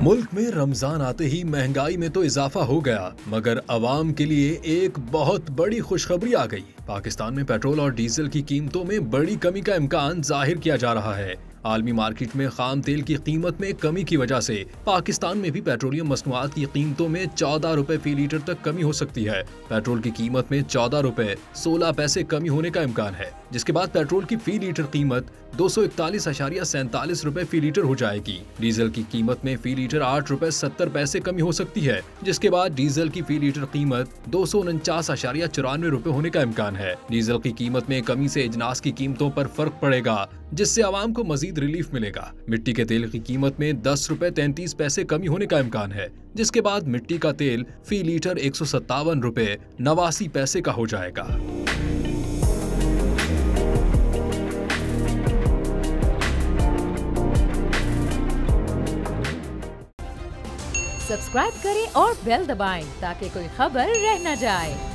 मुल्क में रमजान आते ही महंगाई में तो इजाफा हो गया, मगर अवाम के लिए एक बहुत बड़ी खुशखबरी आ गई। पाकिस्तान में पेट्रोल और डीजल की कीमतों में बड़ी कमी का इम्कान जाहिर किया जा रहा है। आलमी मार्केट में खाम तेल की कीमत में कमी की वजह से पाकिस्तान में भी पेट्रोलियम मसनूआत की कीमतों में 14 रुपए फी लीटर तक कमी हो सकती है। पेट्रोल की कीमत में 14 रुपए 16 पैसे कमी होने का इम्कान है, जिसके बाद पेट्रोल की फी लीटर कीमत 241.47 रुपए फी लीटर हो जाएगी। डीजल की कीमत में फी लीटर 8 रुपए 70 पैसे कमी हो सकती है, जिसके बाद डीजल की फी लीटर कीमत 249.94 रुपए होने का इम्कान है। डीजल की कीमत में कमी से इजनास की कीमतों पर फर्क पड़ेगा, जिससे आवाम को मजीद रिलीफ मिलेगा। मिट्टी के तेल की कीमत में 10 रुपए 33 पैसे कमी होने का इम्कान है, जिसके बाद मिट्टी का तेल फी लीटर 157 रुपए 89 पैसे का हो जाएगा। सब्सक्राइब करें और बेल दबाएं ताकि कोई खबर रह न जाए।